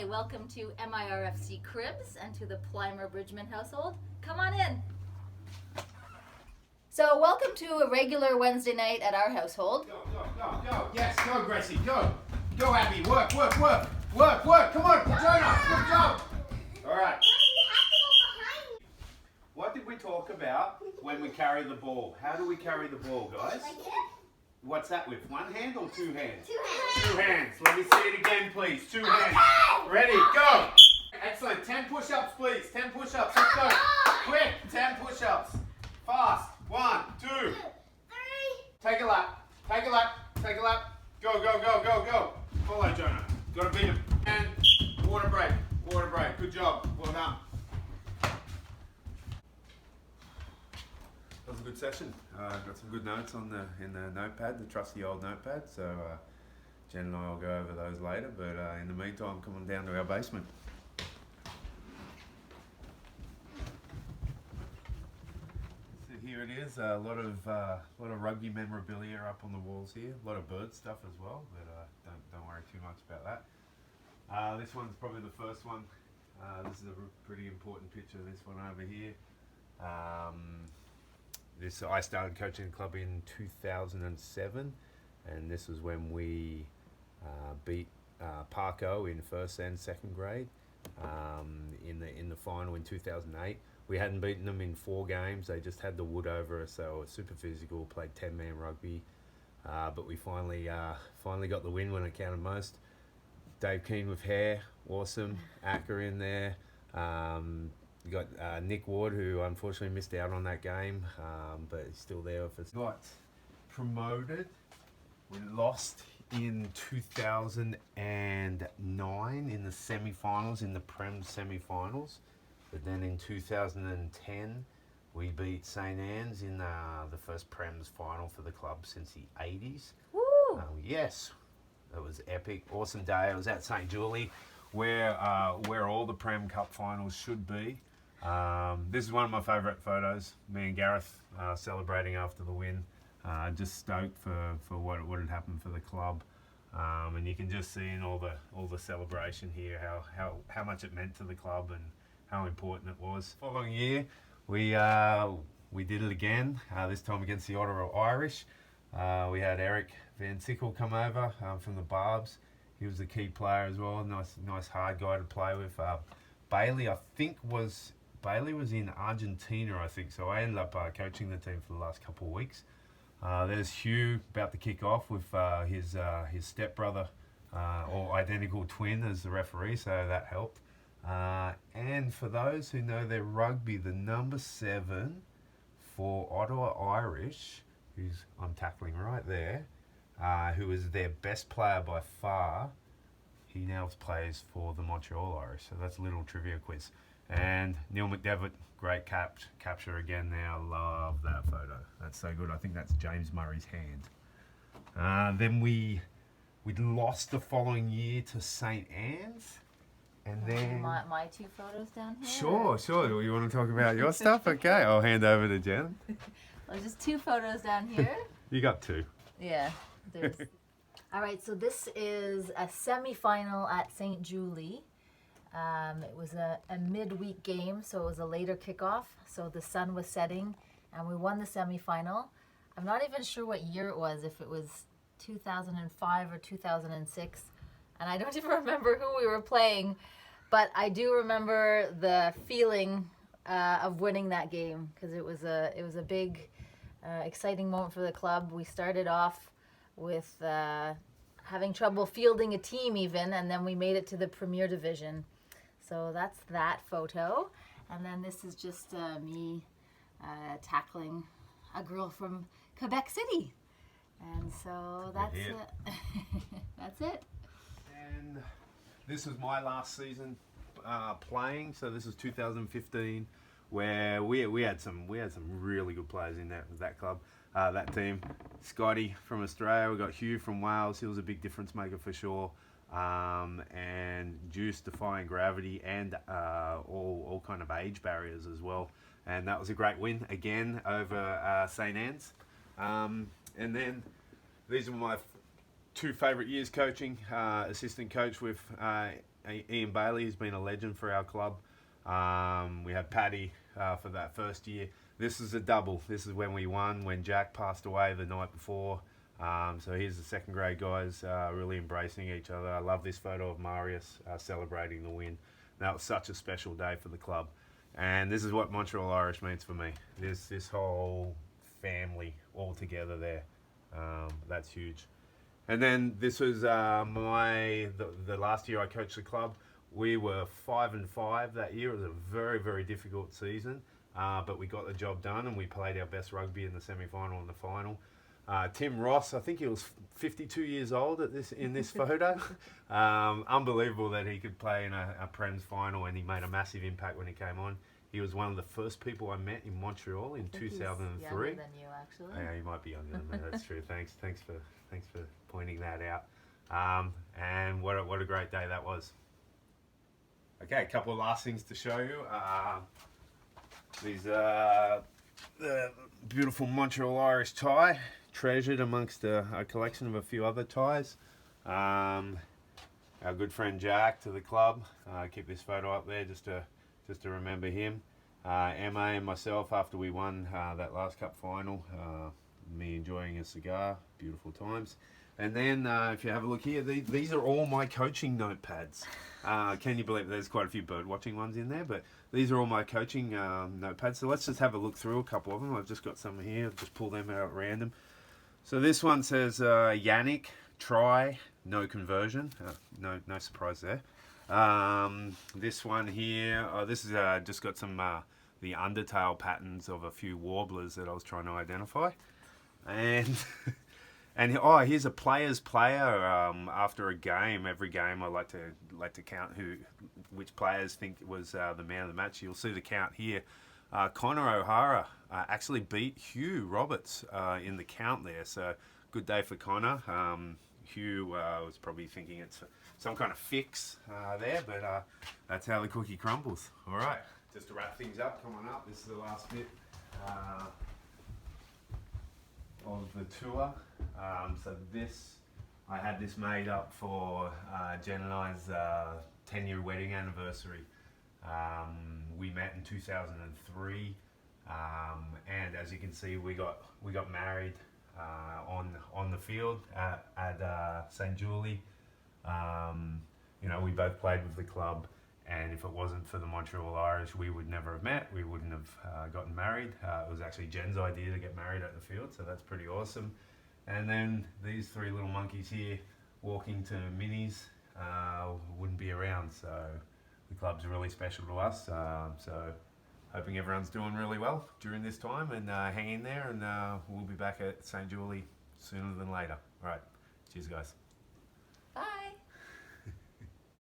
Hi, welcome to MIRFC Cribs and to the Plimer Bridgeman household. Come on in. So welcome to a regular Wednesday night at our household. Go. Yes, go, Gracie, go. Go, Abby. Work. Come on, Jonah. Good job. All right. What did we talk about when we carry the ball? How do we carry the ball, guys? What's that with? One hand or two hands? Two hands. Let me see it again, please. Two hands. Ready, go. Excellent. 10 push-ups, please. 10 push-ups. Let's go. Quick. 10 push-ups. Fast. 1, 2, 3. Take a lap. Go. Follow, Jonah. Got to beat him. And water break. Good job. Well done. That was a good session. Got some good notes in the notepad, the trusty old notepad. So Jen and I will go over those later. But in the meantime, come on down to our basement. So here it is. A lot of rugby memorabilia up on the walls here. A lot of bird stuff as well. But don't worry too much about that. This one's probably the first one. This is a pretty important picture. This one over here. I started coaching the club in 2007, and this was when we beat Parko in first and second grade in the final in 2008. We hadn't beaten them in 4 games. They just had the wood over us, so it was super physical. Played 10-man rugby, but we finally got the win when it counted most. Dave Keane with hair, awesome. Acker in there. You got Nick Ward, who unfortunately missed out on that game, but he's still there with us. Got promoted. We lost in 2009 in the semi-finals, in the Prem semi-finals. But then in 2010, we beat St. Anne's in the first Prem's final for the club since the 80s. Woo! Yes, it was epic. Awesome day. I was at St. Julie, where all the Prem Cup finals should be. This is one of my favourite photos. Me and Gareth celebrating after the win. Just stoked for what had happened for the club, and you can just see in all the celebration here how much it meant to the club and how important it was. Following year, we did it again. This time against the Ottawa Irish. We had Eric Van Sickle come over from the Barbs. He was a key player as well. Nice hard guy to play with. Bailey, Bailey was in Argentina, I think, so I ended up coaching the team for the last couple of weeks. There's Hugh about to kick off with his stepbrother, or identical twin, as the referee, so that helped. And for those who know their rugby, the number 7 for Ottawa Irish, who's I'm tackling right there, who is their best player by far, he now plays for the Montreal Irish. So that's a little trivia quiz. And Neil McDevitt, great capture again now. Love that photo. That's so good. I think that's James Murray's hand. Then we lost the following year to St. Anne's. And then my 2 photos down here. Sure. You want to talk about your stuff? Okay, I'll hand over to Jen. Well, just 2 photos down here. You got 2. Yeah, there's. All right, so this is a semi-final at St. Julie. It was a midweek game, so it was a later kickoff. So the sun was setting, and we won the semi-final. I'm not even sure what year it was, if it was 2005 or 2006. And I don't even remember who we were playing, but I do remember the feeling of winning that game, because it was a big, exciting moment for the club. We started off with having trouble fielding a team even, and then we made it to the Premier Division. So that's that photo. And then this is just me tackling a girl from Quebec City. And so that's it. That's it. And this was my last season playing. So this was 2015, where we had some really good players in that club, that team. Scotty from Australia. We got Hugh from Wales. He was a big difference maker for sure. And Juice defying gravity and all kind of age barriers as well. And that was a great win again over St. Anne's. And then these are my two favourite years coaching, assistant coach with Ian Bailey, who's been a legend for our club. We had Paddy for that first year. This is a double. This is when we won, when Jack passed away the night before. So here's the second grade guys really embracing each other. I love this photo of Marius celebrating the win. That was such a special day for the club. And this is what Montreal Irish means for me. This whole family all together there. That's huge. And then this was the last year I coached the club. We were 5-5 that year. It was a very, very difficult season, but we got the job done and we played our best rugby in the semi-final and the final. Tim Ross, I think he was 52 years old in this photo. Unbelievable that he could play in a Prem's final, and he made a massive impact when he came on. He was one of the first people I met in Montreal in 2003. He's younger than you, actually. Yeah, he might be younger than me. That's true. Thanks for pointing that out. And what a great day that was. Okay, a couple of last things to show you. These are the beautiful Montreal Irish tie, treasured amongst a collection of a few other ties. Our good friend Jack to the club. Keep this photo up there just to remember him. Emma and myself after we won that last cup final. Me enjoying a cigar, beautiful times. And then if you have a look here, these are all my coaching notepads. Can you believe there's quite a few bird watching ones in there, but these are all my coaching notepads. So let's just have a look through a couple of them. I've just got some here, I'll just pull them out at random. So this one says Yannick, try, no conversion. No surprise there. This one here, this is just got some the undertail patterns of a few warblers that I was trying to identify. And here's a player's player. After a game, every game I like to count which players think was the man of the match. You'll see the count here. Connor O'Hara actually beat Hugh Roberts in the count there. So good day for Connor. Hugh was probably thinking it's some kind of fix there, but that's how the cookie crumbles. All right, just to wrap things up, come on up. This is the last bit of the tour. So I had this made up for Jen and I's 10-year wedding anniversary. We met in 2003, and as you can see, we got married on the field at St. Julie. We both played with the club, and if it wasn't for the Montreal Irish, we would never have met. We wouldn't have gotten married. It was actually Jen's idea to get married at the field, so that's pretty awesome. And then these three little monkeys here walking to minis wouldn't be around, so the club's really special to us. So hoping everyone's doing really well during this time, and hang in there, and we'll be back at St. Julie sooner than later. All right, cheers guys.